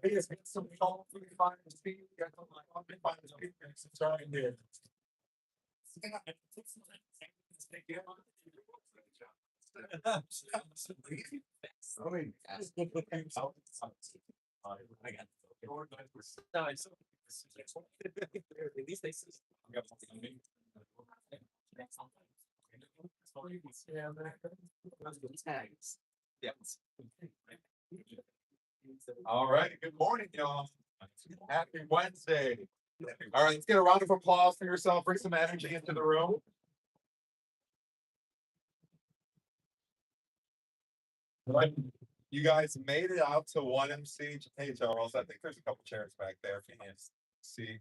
Yes, it's some call for the fire speed. Got to like, I'll be fine. It's starting there. I mean, I got. No, it's. These days. Tags. Yes. All right. Good morning, y'all. Happy Wednesday. All right, let's get a round of applause for yourself. Bring some energy into the room. Right. You guys made it out to 1MC. Hey, Charles, I think there's a couple chairs back there if you can see.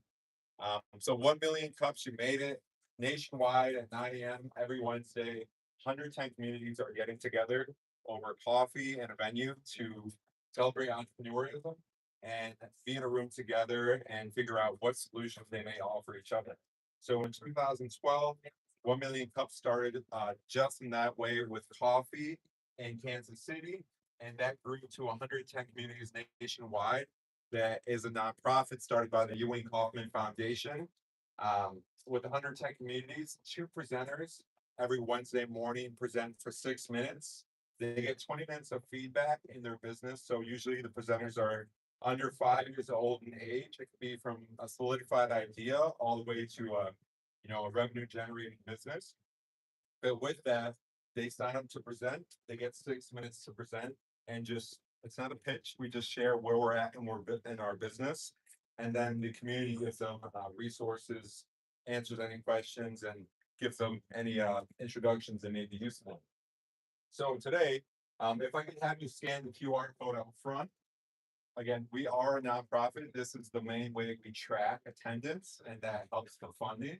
So 1 million cups, you made it nationwide at 9 a.m. every Wednesday. 110 communities are getting together over coffee and a venue to celebrate entrepreneurialism and be in a room together and figure out what solutions they may offer each other. So in 2012, 1 million cups started just in that way with coffee in Kansas City, and that grew to 110 communities nationwide. That is a nonprofit started by the Ewing Kaufman Foundation. With 110 communities, 2 presenters every Wednesday morning present for 6 minutes. They get 20 minutes of feedback in their business. So usually the presenters are under 5 years old in age. It could be from a solidified idea all the way to a revenue generating business. But with that, they sign up to present. They get 6 minutes to present, and just it's not a pitch. We just share where we're at and we're in our business, and then the community gives them resources, answers any questions, and gives them any introductions that may be useful. So today, if I could have you scan the QR code up front. Again, we are a nonprofit. This is the main way we track attendance, and that helps the funding.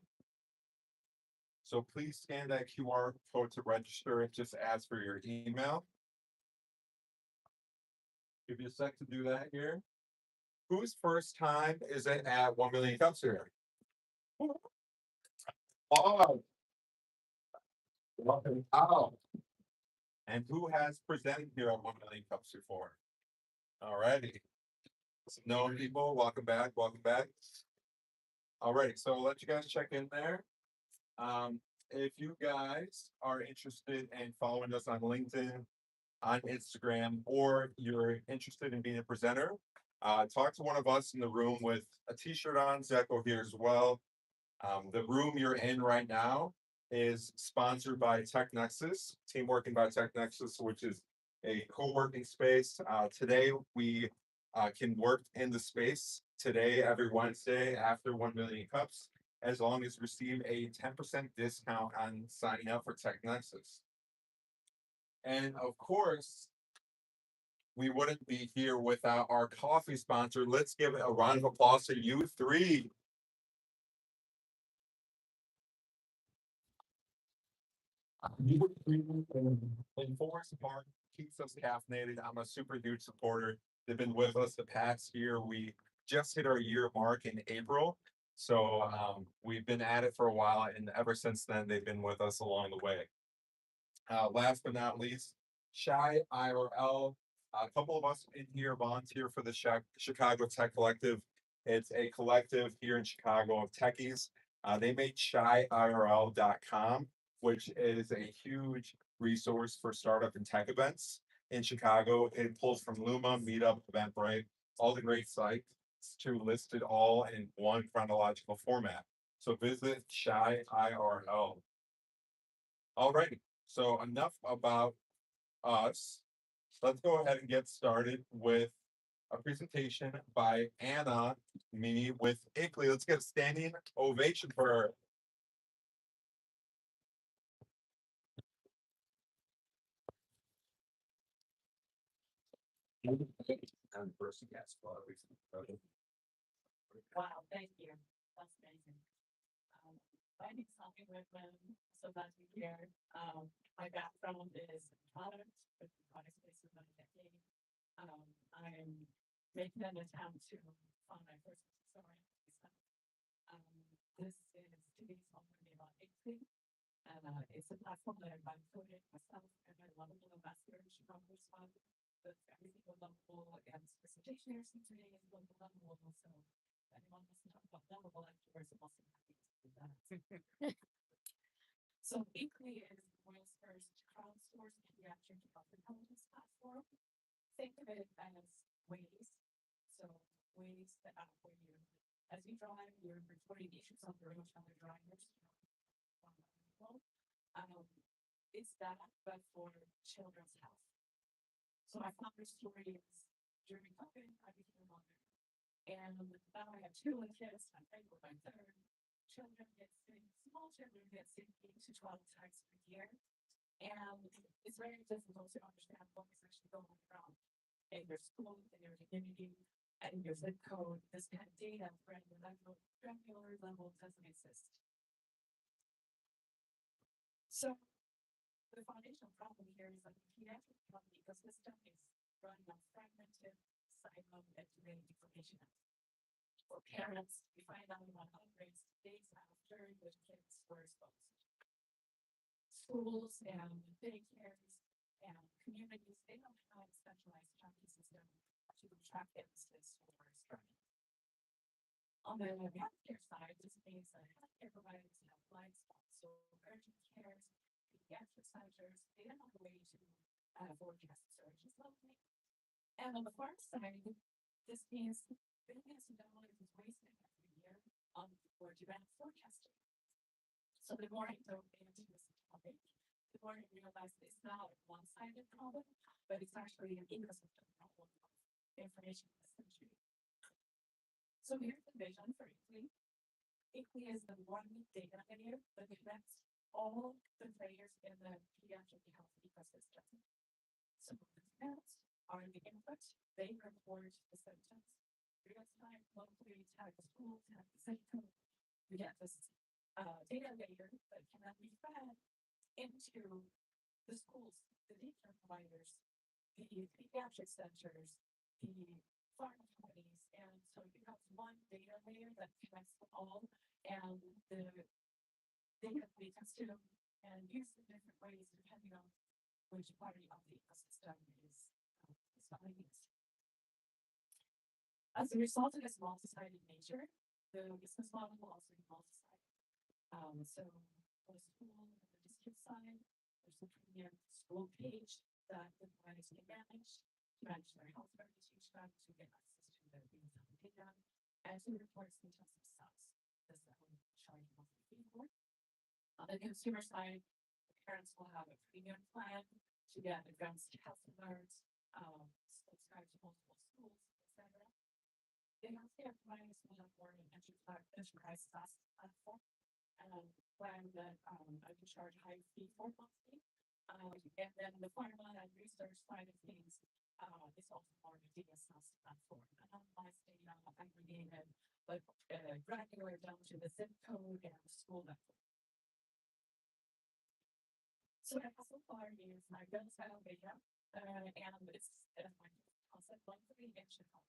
So please scan that QR code to register. It just asks for your email. Give you a sec to do that here. Whose first time is it at 1 million cups here? Oh, welcome. Oh. And who has presented here at 1 million cups before? All righty. Some known people, welcome back, welcome back. All righty, so I'll let you guys check in there. If you guys are interested in following us on LinkedIn, on Instagram, or you're interested in being a presenter, talk to one of us in the room with a t-shirt on. Zeko here as well. The room you're in right now is sponsored by TechNexus, team working by TechNexus, which is a co-working space. Today we can work in the space today every Wednesday after 1 million cups, as long as receive a 10% discount on signing up for TechNexus. And of course, we wouldn't be here without our coffee sponsor. Let's give a round of applause to you three. And Forest Park keeps us caffeinated. I'm a super huge supporter. They've been with us the past year. We just hit our year mark in April. So we've been at it for a while, and ever since then, they've been with us along the way. Last but not least, Shy IRL. A couple of us in here volunteer for the Chicago Tech Collective. It's a collective here in Chicago of techies. They made shyirl.com, which is a huge resource for startup and tech events in Chicago. It pulls from Luma, Meetup, Eventbrite, all the great sites to list it all in one chronological format. So visit Shy IRL. All righty. So enough about us. Let's go ahead and get started with a presentation by Anna Mini with ICLEI. Let's get a standing ovation for her. Wow, thank you. That's amazing. My name is Tommy Whitman. So glad to be here. My background is product with product spaces of a decade. I'm making an attempt to find my first story. This is today's home for me about ICLEI. And it's a platform that I've coded myself and my lovable ambassador, Chicago Fund. with every single level and presentation here since today is local level, so if anyone wants to talk about level afterwards, I'm also happy to do that. So Weekly is the world's first crowdsourced pediatric health intelligence platform. Think of it as Waze. So Waze, the app where you, as you drive, you're reporting issues on the road to other drivers. It's that, but for children's health. So my father's story is during COVID, I became a mother. And now I have two little kids, I'm pregnant with my third. Children get sick, small children get sick 8 to 12 times per year. And it's very difficult to understand what is actually going on in your school, in your community, and in your zip code. This kind of data for any granular level doesn't exist. So the foundational problem here is that the pediatric health ecosystem is running on fragmented, siloed, and delayed information. For parents, we find out about outbreaks days after the kids were exposed. Schools and daycares and communities, they don't have a specialized tracking system to track illnesses or spreading. On the healthcare side, this means that healthcare providers have blind spots, so urgent cares, pediatric centers, they don't have a way to forecast surges locally. And on the far side, this means billions of dollars is wasted every year on for demand forecasting. So the more I dove into this topic, the more I realized it's not a one-sided problem, but it's actually an ecosystem problem of information asymmetry. So here's the vision for ICLEI. ICLEI is the one data layer that connects all the players in the pediatric health ecosystem. So the parents are the input, they report the symptoms. Real time, locally, tag the school, tag the symptom. We get this data layer that can then be fed into the schools, the daycare providers, the pediatric centers, the farm companies, and so it becomes one data layer that connects them all, and the data can be consumed and used in different ways depending on which part of the ecosystem is being used. As a result of this multi-sided nature, the business model will also be multi-sided. So for the school and the district side, there's a premium school page that the providers can manage their health records each time to get access to the real-time data and to report symptoms themselves. This is what I'm showing you monthly fee for. On the consumer side, the parents will have a premium plan to get advanced health alerts, subscribe to multiple schools, etc. The healthcare providers will have more of an enterprise SaaS platform plan that I can charge high fee for monthly. And then the pharma and research side of things is also more of a data SaaS platform. Anonymized data, aggregated, but granular down to the zip code and the school level. So what I've so far is I've done style data, and it's my concept monthly in Chicago.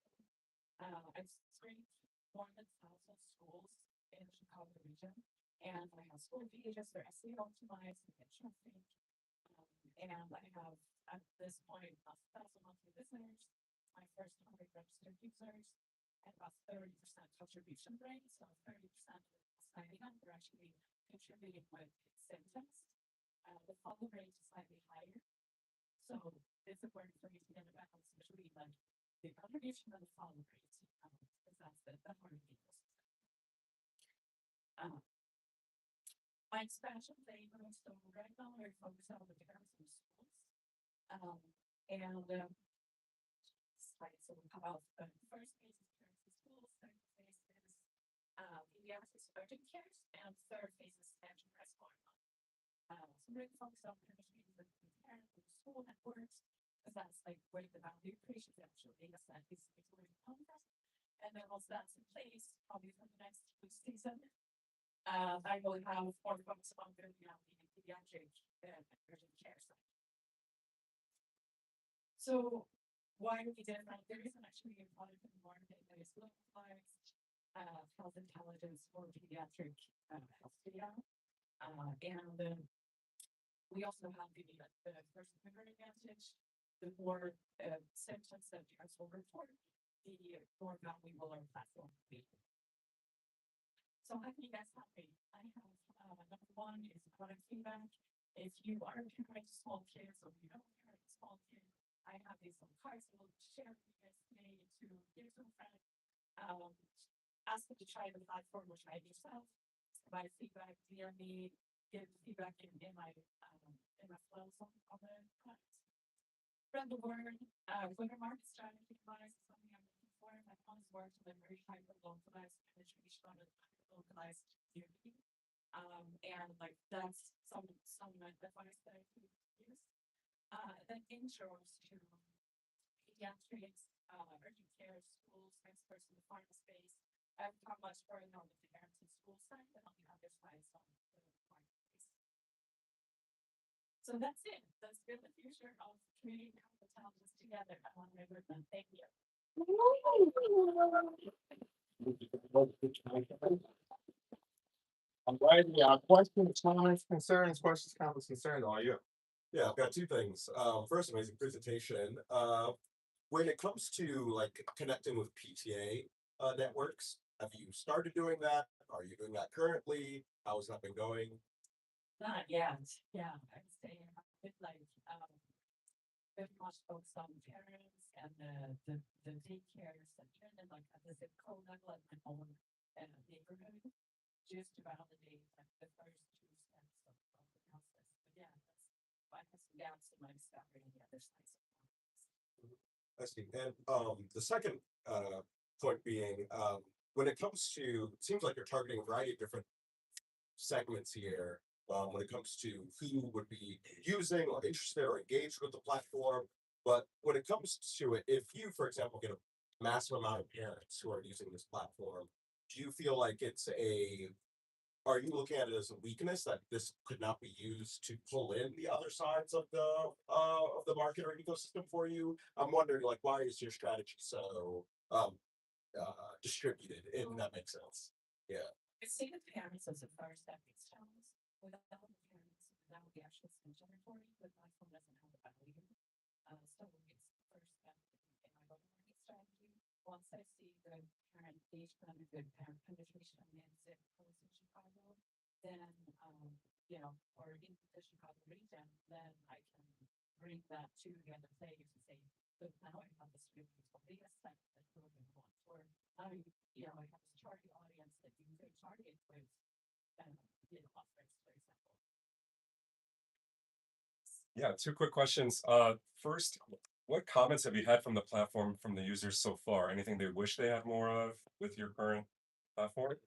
I've screened more than 1,000 schools in the Chicago region, and I have school pages that are SEO optimized and get traffic. And I have at this point 1,000 monthly visitors, my first 100 registered users, and about 30% contribution rate. So 30% signing up, they're actually contributing with symptoms. The follow rate is slightly higher. So it's important for you to get a balance between like the contribution and the follow rate, because that's the heart of the ecosystem. My expansion phase, so right now we're focused on the parents in schools. So we'll come out the first phase is parents in schools, second phase is pediatrics urgent cares, and third phase is enterprise pharma. So we're focused on penetrating the parent and school networks, because that's like where the value creation, the actual data set is where it comes from. And then once that's in place, probably for the next season, I will have more focus on building out the pediatric and urgent care side. So why we did that, there isn't actually a product in the market that is localized health intelligence for pediatric health data. And we also have the first mover advantage. the more symptoms that you guys will report, the more valuable our platform will be. So how can you guys help me? I have, number one is product feedback. If you are parent small kids or you don't parent small kids, I have these little cards I will share with you guys today to give to a friend. Ask them to try the platform or try it yourself. Provide feedback via me, give feedback in my flows on the products. Spread the word, winter market strategy advice is something I'm looking for. My mom's work to the very hyper localized penetration on a localized community. And like that's some advice that I could use. Then intros to pediatrics, urgent care, schools, experts in the pharma space. I've talked much further on the parents and school side than on the other side on the pharma space. So that's it. That's been the future of community health intelligence together. I want to remember them. Thank you. I'm glad, yeah, questions, comments, concerns, all you. Yeah, I've got two things. First, amazing presentation. When it comes to like connecting with PTA networks, have you started doing that? Are you doing that currently? How has that been going? Not yet. Yeah, I'd say it's like very much focused on parents and the daycare section and like at the zip code level at my own neighborhood, just to validate like the first two steps of the process. But yeah, that's why I have some gaps in my discovery and the other sides of the I see. And the second point being, when it comes to, it seems like you're targeting a variety of different segments here. When it comes to who would be using or interested or engaged with the platform. But when it comes to it, if you, for example, get a massive amount of parents who are using this platform, do you feel like are you looking at it as a weakness that this could not be used to pull in the other sides of the market or ecosystem for you? I'm wondering, like, why is your strategy so distributed, if that makes sense? Yeah. I see the parents as a first stepping stones. Without the parents, without the actual STEM territory, the platform doesn't have the value. So it's the first step in my go-to-market strategy. Once I see the parent engagement and good parent penetration in zip codes in Chicago, then or in the Chicago region, then I can bring that to the other players and say, look, now I have this really useful data set that you're going to want, or now I have this target audience that you can target with offers, for example. Yeah, two quick questions. First, what comments have you had from the platform from the users so far? Anything they wish they had more of with your current platform?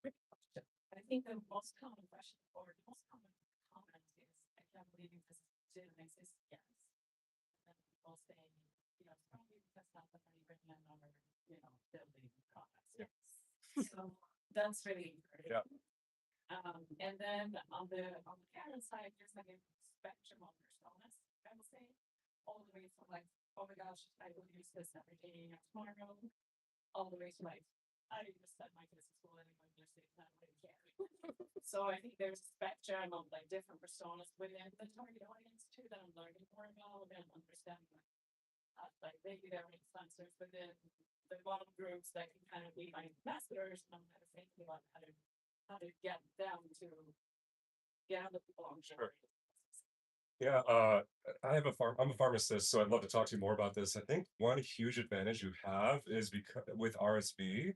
I think the most common question or the most common comment is, I can't believe this didn't exist yet. And then people say, it's probably because not the money bringing in our, building products. Yes. So that's really encouraging. Yeah. And then on the parent side, there's like a spectrum of personas, I would say, all the way from like, oh my gosh, I will use this every day tomorrow, all the way to like, I just sent my kids to school anyway, just say that I can't. So I think there's a spectrum of like different personas within the target audience too that I'm learning more about and understanding like maybe there are influencers within the bottom groups that can kind of be my ambassadors, and I'm kind of thinking about how to get them to get other people on board. Sure. Yeah, I'm a pharmacist, so I'd love to talk to you more about this. I think one huge advantage you have is because with RSV,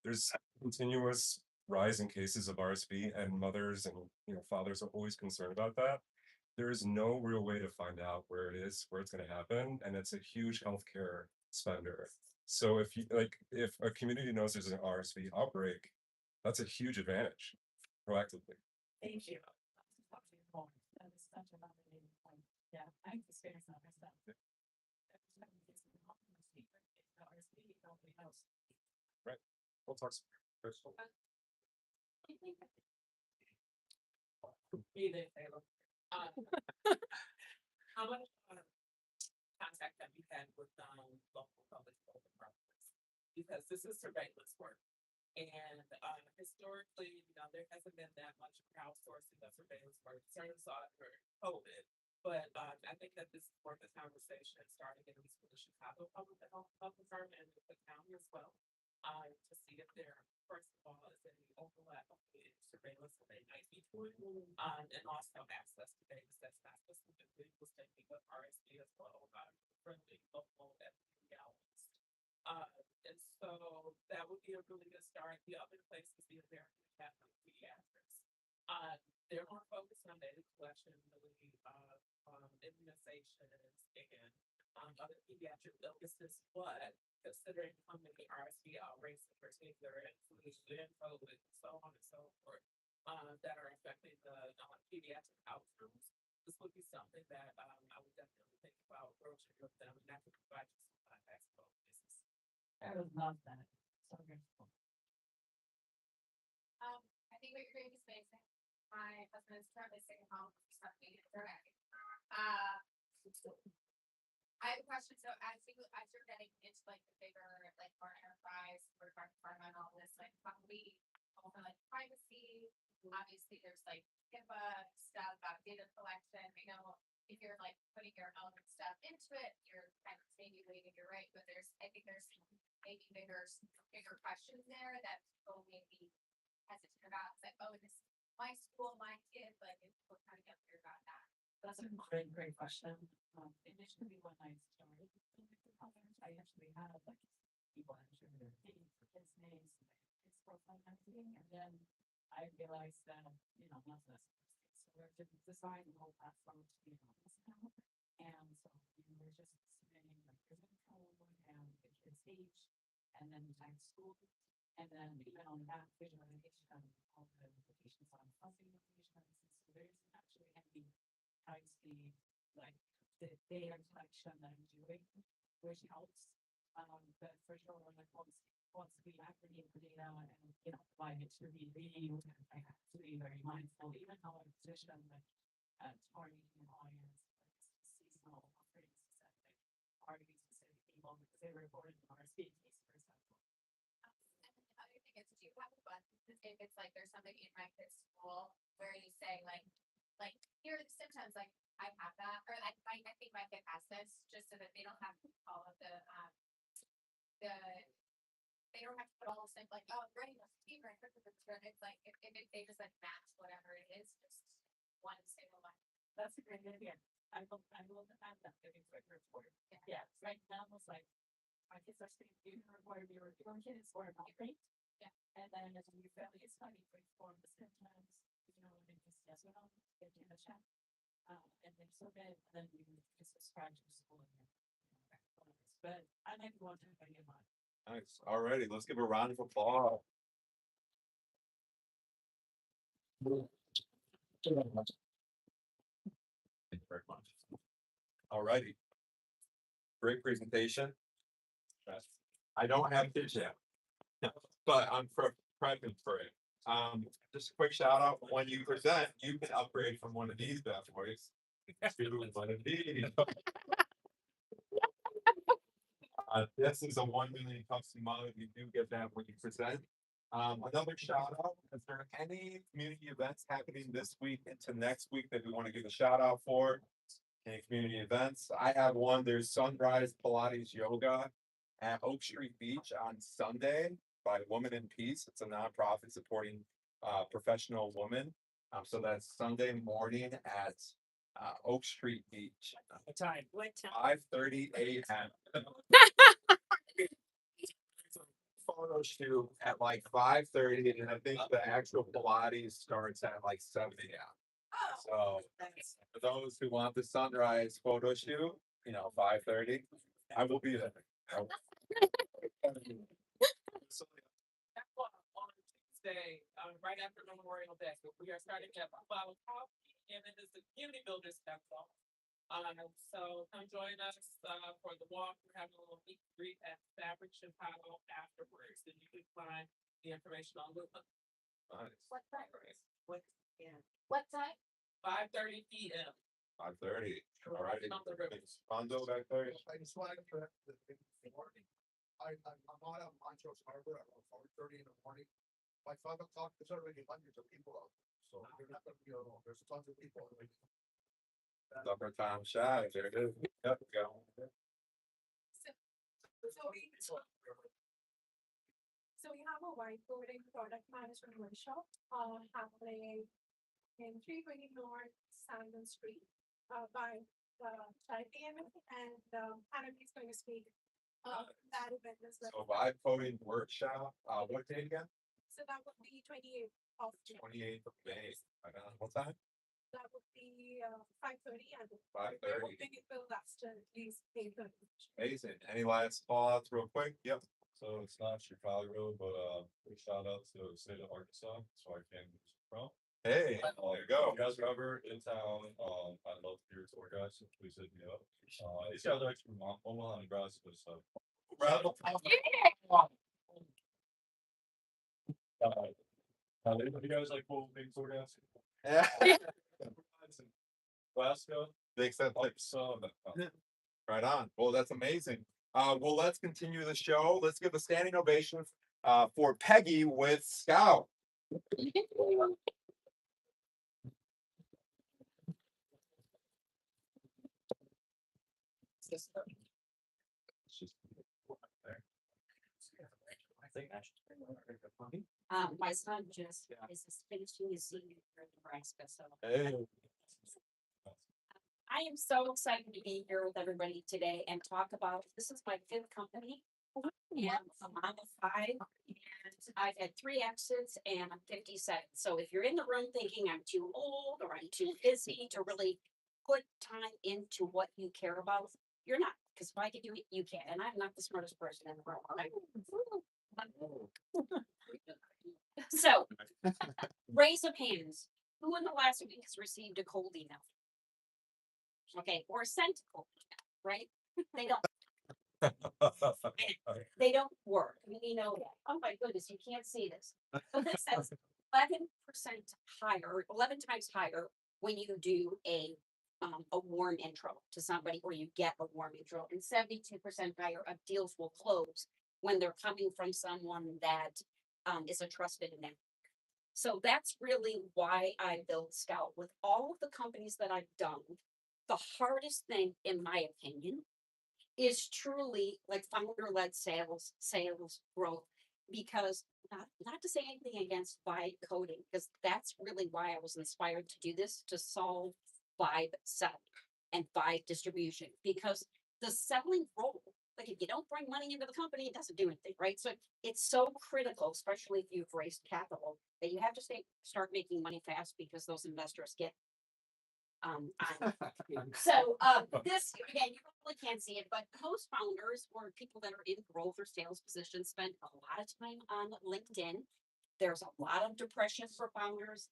there's continuous rise in cases of RSV, and mothers and fathers are always concerned about that. There is no real way to find out where it's going to happen, and it's a huge healthcare spender. So if a community knows there's an RSV outbreak, that's a huge advantage proactively. Thank you. That is such a validating point. Yeah, I've experienced that myself. Every time we get something wrong with the RSV, nobody knows. Right. We'll talk some. Either Taylor. How much contact have you had with local public health departments? Because this is surveillance work. And historically, there hasn't been that much crowdsourcing of surveillance work. Certainly saw it for COVID, But I think that this is worth the conversation starting at least with the Chicago Public Firm and with the county as well. To see if there, first of all, is any overlap in surveillance that they might be doing. And also access to data sets not specifically was taking with RSD as well, friendly local epidemiologists. And so that would be a really good start. The other place is the American Academy of Pediatrics. They're more focused on data collection, really, immunizations and other pediatric illnesses, but considering how many RSV outbreaks in particular, and flu and COVID, and so on and so forth, that are affecting the pediatric outcomes, this would be something that I would definitely think about approaching with them, and that could provide you some context for business. I would love that. So grateful. I think what you're doing is amazing. My husband's currently staying home for something direct. I have a question. So as you're getting into like the bigger, like more enterprise, we're talking pharma and all this, like probably also like privacy. Obviously, there's like HIPAA stuff about data collection. I know if you're like putting your own stuff into it, you're kind of maybe waiving your right, but I think there's maybe bigger questions there that people may be hesitant about. It's like, oh, this is my school, my kid, like people kind of get weird about that. That's a great question. Initially, when I started with the programs, I actually had like people enter their names, his names, his profile and everything, and then I realized that, not this. So we're just designing the whole platform to be honest now. And so we're just submitting like his info and his age, and then the type of school, and then even on that visualization, all the implications on fuzzy implications. So there's actually any privacy, like the data collection that I'm doing, which helps. But for sure, like once we aggregate the data and provide it to the review, I have to be very mindful, even how I position like targeting an audience, like seasonal offerings, specific targeting specific people because they reported in our state case, for example. And the other thing is, do you have a button if it's like there's somebody in my kid's school where you say like here are the symptoms, like I have that, or I think my kid has this, just so that they don't have to all of they don't have to put all this things like, oh, I'm running a fever, it's like if they just like match whatever it is, just one single one. That's a great idea. I will add that to the quick report. Yeah, right now it's like my kids are saying you report your kids or not great. Yeah. And then as you fairly it's not even form the symptoms, and just yes or no, get in the chat. And then so then you just subscribe to school and but I might want to bring in mind. Nice. Alrighty, let's give a round of applause. Thank you very much. Alrighty. Great presentation. I don't have kids yet, but I'm prepping for it. Just a quick shout out, when you present, you can upgrade from one of these bad boys to one of these. This is a 1 million custom model. You do get that when you present. Another shout out, is there any community events happening this week into next week that we want to give a shout out for? Any community events? I have one. There's Sunrise Pilates Yoga at Oak Street Beach on Sunday by Women in Peace. It's a nonprofit supporting professional women. So that's Sunday morning at Oak Street Beach. What time? 5:30 a.m. Photo shoot at like 5:30, and I think the actual Pilates starts at like 7 a.m. So for those who want the sunrise photo shoot, 5:30, I will be there. On Tuesday, right after Memorial Day, we are starting at Buffalo Coffee, and then there's the community builders that's all. So come join us for the walk. We're having a little meet and greet at Fabric Chicago afterwards, and you can find the information on the Nice. What time? yeah, What time? 5:30 p.m. 5:30. All right. On the river. Fondo back there. I just wanted to correct the thing before. I'm out on Montrose Harbor at 4:30 in the morning. By 5 o'clock, there's already hundreds of people out. So you're not gonna be alone. There's tons of people. Summertime shy, there it is. Yep, go. So we have a whiteboarding product management workshop, happening in 320 North Sandon Street, by, 5 p.m. And, Hannah is going to speak, that event as well. So vibe coding workshop, what day again? So that would be 28th of June. 28th of May. Right on. What time? That would be, 5:30 and. 5:30. We're hoping it will last till at least 8:30. Amazing. Any last call outs real quick? Yep. So it's not Chicago, but big shout out to the state of Arkansas, so I came from. Hey, there you go. If you guys are ever in town, I'd love to hear your tour guys, so please hit me up. These guys are actually from Omaha, Nebraska, so. You guys like cool big tour guys? Yeah. Nebraska, They accept tips. so. Right on. Well, that's amazing. Well, let's continue the show. Let's give a standing ovation for Peggy with Scout. My son just is finishing his senior year in Nebraska, so Hey. I am so excited to be here with everybody today and talk about, this is my 5th company. And I'm on the 5, and I've had 3 exits and I'm 57. So if you're in the room thinking I'm too old or I'm too busy to really put time into what you care about, you're not, because if I can do it, you can. And I'm not the smartest person in the room. Right? So, raise of hands. Who in the last week has received a cold email? Okay, or sent a cold email, right? They don't. They don't work. We know that. Oh my goodness, you can't see this. So this says 11% higher, 11 times higher when you do a warm intro to somebody, or you get a warm intro, and 72% higher of deals will close when they're coming from someone that is a trusted network. So that's really why I built Scout. With all of the companies that I've done, the hardest thing, in my opinion, is truly like founder-led sales growth. Because not to say anything against vibe coding, because that's really why I was inspired to do this, to solve vibe selling and vibe distribution. Because the selling role, like if you don't bring money into the company, it doesn't do anything, right? So it's so critical, especially if you've raised capital, that you have to start making money fast, because those investors get so this, again, you probably can't see it, but most founders or people that are in growth or sales positions spend a lot of time on LinkedIn. There's a lot of depression for founders.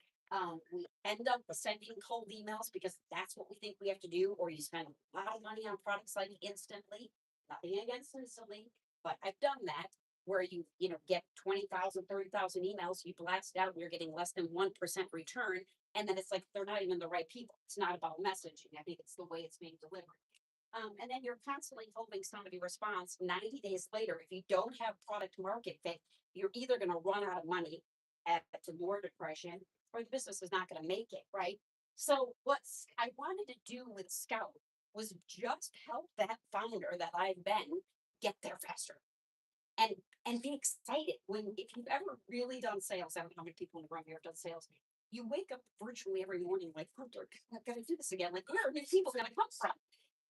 We end up sending cold emails because that's what we think we have to do, or you spend a lot of money on products like Instantly. Nothing against Instantly, but I've done that, where you get 20,000, 30,000 emails, you blast out, and you're getting less than 1% return. And then it's like, they're not even the right people. It's not about messaging. I think it's the way it's being delivered. And then you're constantly hoping somebody responds 90 days later. If you don't have product market fit, you're either going to run out of money, add to more depression, or the business is not going to make it, right? So what I wanted to do with Scout was just help that founder that I've been get there faster. And be excited if you've ever really done sales. I don't know how many people in the room here have done sales. You wake up virtually every morning like, oh, I've got to do this again. Like, where are new people going to come from?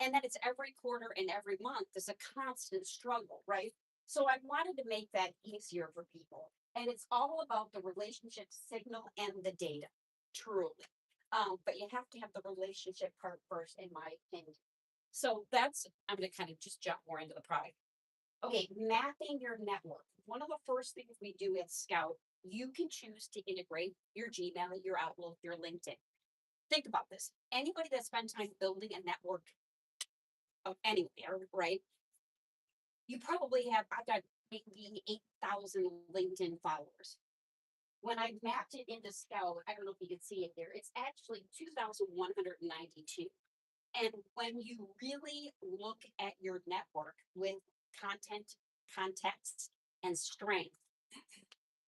And then it's every quarter and every month. There's a constant struggle, right? So I wanted to make that easier for people. And it's all about the relationship signal and the data, truly. But you have to have the relationship part first, in my opinion. So I'm going to kind of just jump more into the product. Okay, mapping your network. One of the first things we do at Scout, you can choose to integrate your Gmail, your Outlook, your LinkedIn. Think about this. Anybody that spends time building a network of anywhere, right? You probably I've got maybe 8,000 LinkedIn followers. When I mapped it into Scout, I don't know if you can see it there, it's actually 2,192. And when you really look at your network with content, context, and strength,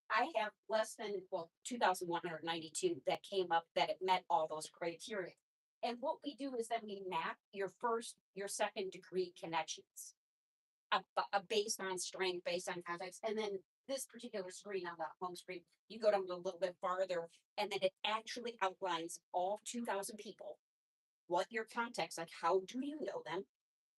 I have less than 2,192 that came up that it met all those criteria. And what we do is then we map your first, your second degree connections. Based on strength, based on context, and then this particular screen on the home screen, you go down a little bit farther, and then it actually outlines all 2,000 people. What your context, like how do you know them?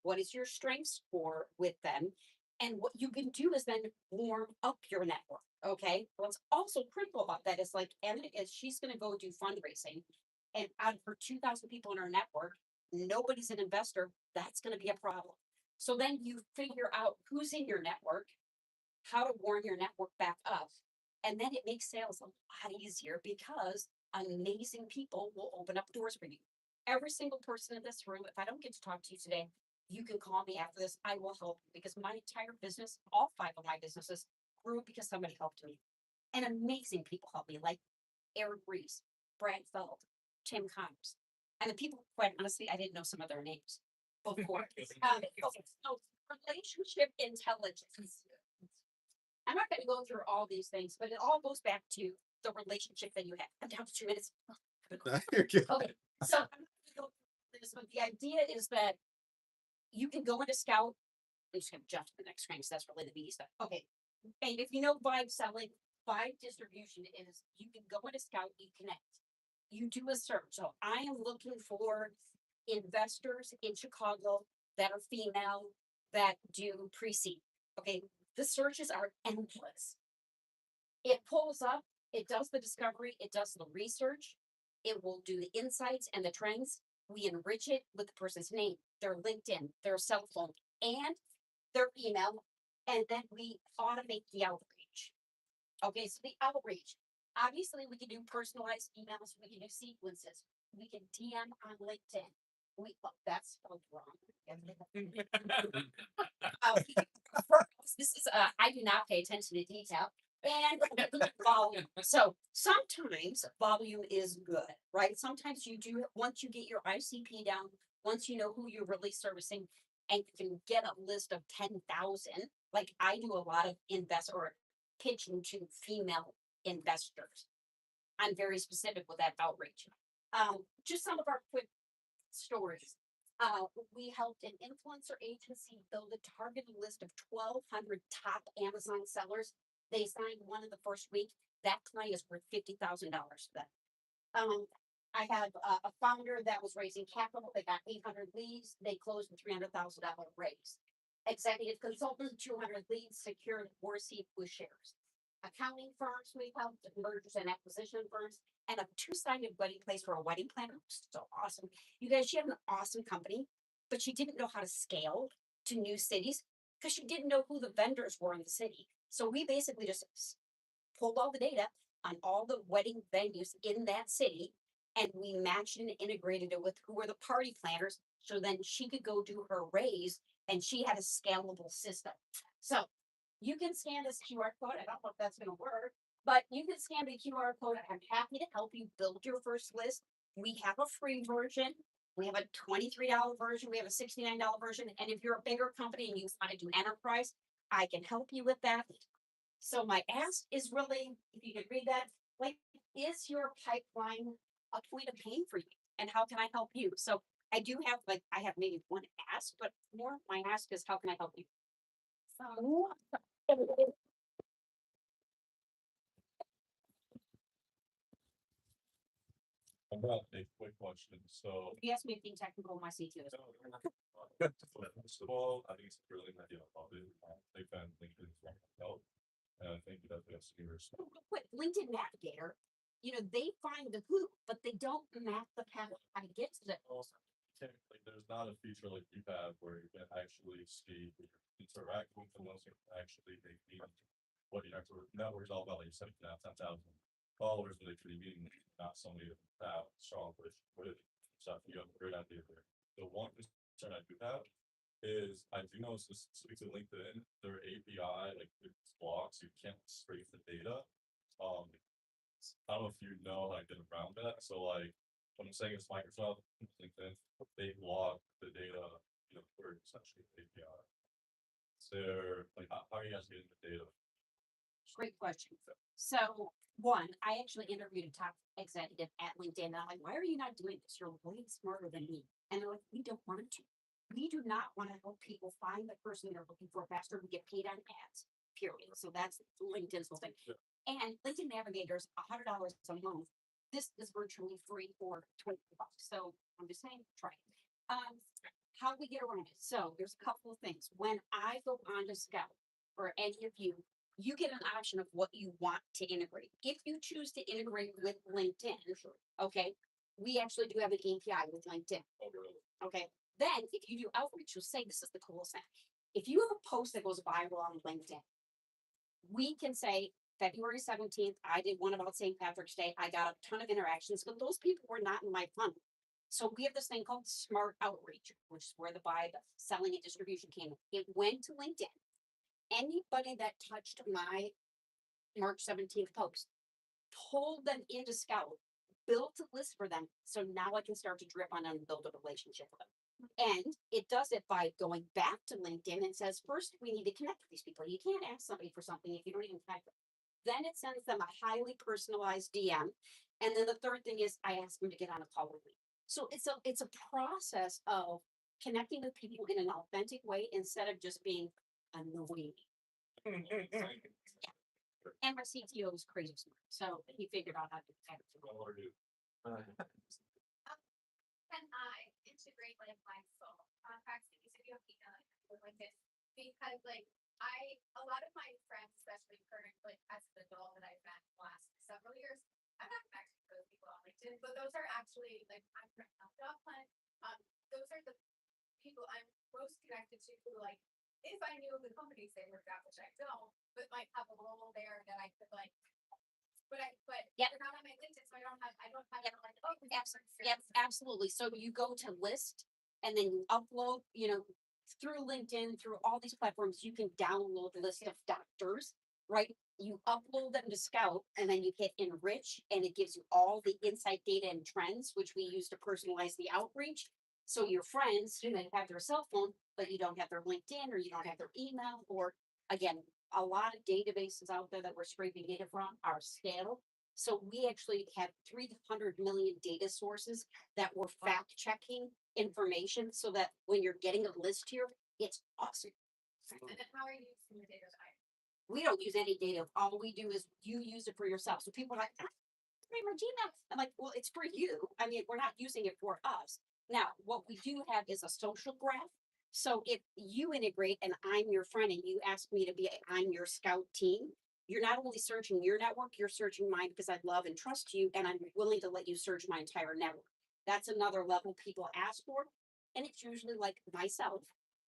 What is your strength score with them? And what you can do is then warm up your network. Okay. What's also critical about that is like, Emma is she's going to go do fundraising, and out of her 2,000 people in her network, nobody's an investor. That's going to be a problem. So then you figure out who's in your network, how to warm your network back up, and then it makes sales a lot easier because amazing people will open up doors for you. Every single person in this room, if I don't get to talk to you today, you can call me after this. I will help you because my entire business, all 5 of my businesses, grew because somebody helped me. And amazing people helped me, like Eric Reese, Brad Feld, Tim Connors. And the people, quite honestly, I didn't know some of their names before. So relationship intelligence. I'm not going to go through all these things, but it all goes back to the relationship that you have. I'm down to 2 minutes. Okay, so I'm not gonna go through this, but the idea is that you can go into Scout. I'm just gonna jump to the next screen, so that's really the BD stuff. Okay, and if you know Vibe selling, Vibe distribution is you can go into Scout, you connect, you do a search. So I am looking for investors in Chicago that are female that do pre-seed. Okay, the searches are endless. It pulls up, it does the discovery, it does the research, it will do the insights and the trends. We enrich it with the person's name, their LinkedIn, their cell phone, and their email, and then we automate the outreach. Okay, so the outreach, obviously we can do personalized emails, we can do sequences, we can DM on LinkedIn. That's spelled wrong. This is, I do not pay attention to detail. And volume. So sometimes volume is good, right? Sometimes you do, once you get your ICP down, once you know who you're really servicing, and you can get a list of 10,000, like I do a lot of or pitching to female investors. I'm very specific with that outreach. Just some of our quick stories. We helped an influencer agency build a targeted list of 1,200 top Amazon sellers. They signed one in the first week. That client is worth $50,000 to them. I have a founder that was raising capital. They got 800 leads. They closed a $300,000 raise. Executive consultant, 200 leads, secured Warseed with shares. Accounting firms, we helped mergers and acquisition firms, and a 2-sided wedding place for a wedding planner. So awesome. You guys, she had an awesome company, but she didn't know how to scale to new cities because she didn't know who the vendors were in the city. So we basically just pulled all the data on all the wedding venues in that city, and we matched and integrated it with who were the party planners. So then she could go do her raise, and she had a scalable system. So you can scan this QR code. I don't know if that's going to work, but you can scan the QR code. I'm happy to help you build your first list. We have a free version. We have a $23 version. We have a $69 version. And if you're a bigger company and you want to do enterprise, I can help you with that. So my ask is really, if you could read that, like, is your pipeline a point of pain for you? And how can I help you? So I do have, like, I have maybe one ask, but more my ask is, how can I help you? So, I've got a quick question, so. if you ask me anything technical, my CTO is. First of all, I think it's a brilliant idea about it. They found LinkedIn from help. And I think that that's yours. Quick, LinkedIn Navigator, you know, they find the who, but they don't map the path how to get to it. Technically, there's not a feature like you have where you can actually see who you're interacting with, unless you actually they meet what your network is all about. Like you said, you can have 10,000 followers, but they could be meeting not somebody that strong with. So you have a great idea there. The one concern I do have is I do know specific to LinkedIn, their API, like it's blocks, you can't scrape the data. I don't know if you know how to get around that. So like what I'm saying is Microsoft, LinkedIn, they block the data, you know, for essentially API. So like how are you guys getting the data? Great question. So, one, I actually interviewed a top executive at LinkedIn. And I'm like, why are you not doing this? You're way smarter than me. And they're like, we don't want to. We do not want to help people find the person they're looking for faster. We get paid on ads, period. So that's LinkedIn's whole thing. And LinkedIn Navigator's $100 a month. This is virtually free for $20. So I'm just saying, try it. How we get around it. So there's a couple of things. When I go on to Scout, or any of you, you get an option of what you want to integrate. If you choose to integrate with LinkedIn, okay, we actually do have an API with LinkedIn. Okay. Then if you do outreach, you'll say this is the coolest thing. If you have a post that goes viral on LinkedIn, we can say February 17th, I did one about St. Patrick's Day. I got a ton of interactions, but those people were not in my funnel. So we have this thing called Smart Outreach, which is where the buy, the selling, and distribution came. It went to LinkedIn. Anybody that touched my March 17th post pulled them into Scout, built a list for them. So now I can start to drip on them and build a relationship with them. And it does it by going back to LinkedIn and says, first, we need to connect with these people. You can't ask somebody for something if you don't even connect them. Then it sends them a highly personalized DM. And then the third thing is I ask them to get on a call with me. So it's a process of connecting with people in an authentic way instead of just being annoying. And my CTO is crazy smart, so he figured out how to do that. Can I integrate like my phone contacts that you have email like this? Because like a lot of my friends, especially current like as an adult that I've met the last several years, I'm not connected to those people on LinkedIn, but those are actually like I'm from Joplin. Those are the people I'm most connected to who like if I knew the companies they worked at, which I don't, but might have a role there that I could like. But Yep. they're not on my LinkedIn, so I don't have Yep. like oh Yep, absolutely. So you go to list and then you upload, through LinkedIn, through all these platforms, you can download a list of doctors, right? You upload them to Scout and then you hit enrich and it gives you all the insight data and trends, which we use to personalize the outreach. So your friends, you may have their cell phone, but you don't have their LinkedIn or you don't have their email, or again, a lot of databases out there that we're scraping data from are stale. So we actually have 300 million data sources that we're fact checking information so that when you're getting a list here, it's awesome. And then how are you using the data that I We don't use any data. All we do is you use it for yourself. So people are like, my Gmail. I'm like, well, it's for you. I mean, we're not using it for us. Now, what we do have is a social graph. So if you integrate and I'm your friend and you ask me to be on your Scout team, you're not only searching your network, you're searching mine because I love and trust you, and I'm willing to let you search my entire network. That's another level people ask for. And it's usually like myself,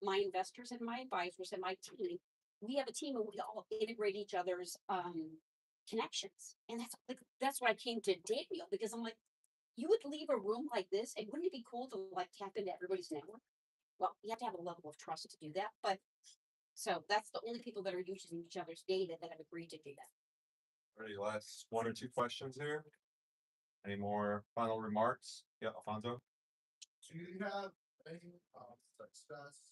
my investors and my advisors and my team. We have a team and we all integrate each other's connections. And that's why I came to Daniel, because I'm like, you would leave a room like this, and wouldn't it be cool to like tap into everybody's network? Well, you have to have a level of trust to do that, but so that's the only people that are using each other's data that have agreed to do that. Ready, last one or two questions here? Any more final remarks? Yeah, Alfonso? Do you have any success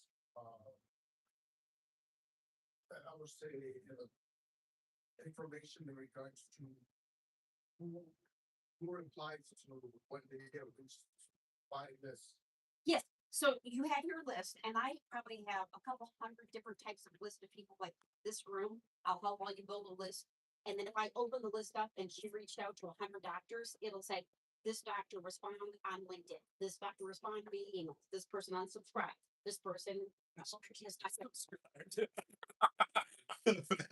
that I would say information in regards to who implies to when they get reached by this? Yes. So you have your list, and I probably have a couple hundred different types of list of people like this room. I'll help while you build a list. And then if I open the list up and she reached out to 100 doctors, it'll say, this doctor responded on LinkedIn. This doctor responded via email. This person unsubscribed. This person.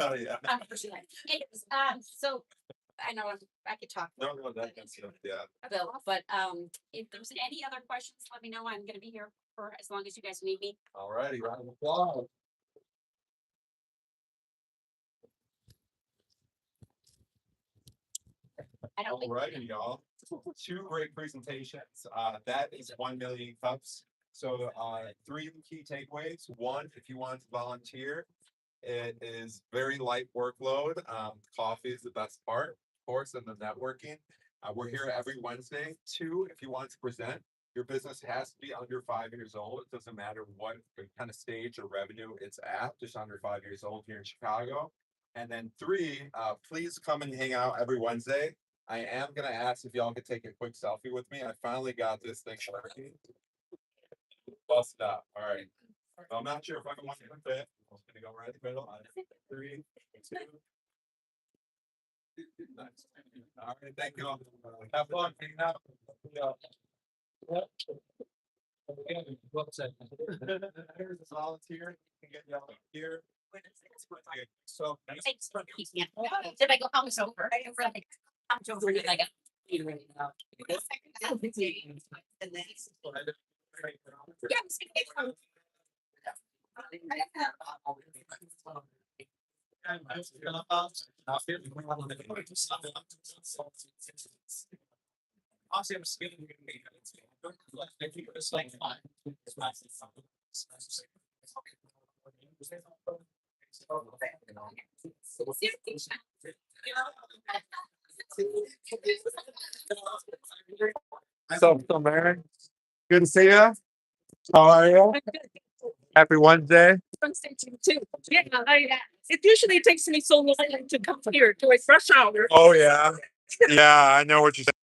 Oh, yeah. So I know I could talk. No, that's, yeah. Bill, but if there's any other questions, let me know. I'm gonna be here for as long as you guys need me. All righty, round of applause. I don't think. All righty, y'all. Two great presentations. That is 1 million cups. So three key takeaways. One, if you want to volunteer, it is very light workload. Coffee is the best part, of course, and the networking. We're here every Wednesday. Two, if you want to present, your business has to be under 5 years old. It doesn't matter what kind of stage or revenue it's at, just under 5 years old here in Chicago. And then 3, please come and hang out every Wednesday. I am gonna ask if y'all could take a quick selfie with me. I finally got this thing working. Bust out. All right. I'm not sure if I can want to fit. I'm just gonna go right in the middle. 3, 2. Nice. All right, thank you all. Have fun hanging out. There's a volunteer. You can get y'all here. So. Thanks for keeping it. Did I go home over? I didn't really. I'm over. Did I go? You really know. And then. Yeah, So, Mary, good to see you. How are you? Happy Wednesday. Too. Yeah, it usually takes me so long to come here to a fresh hour. Oh, yeah. Yeah, I know what you're saying.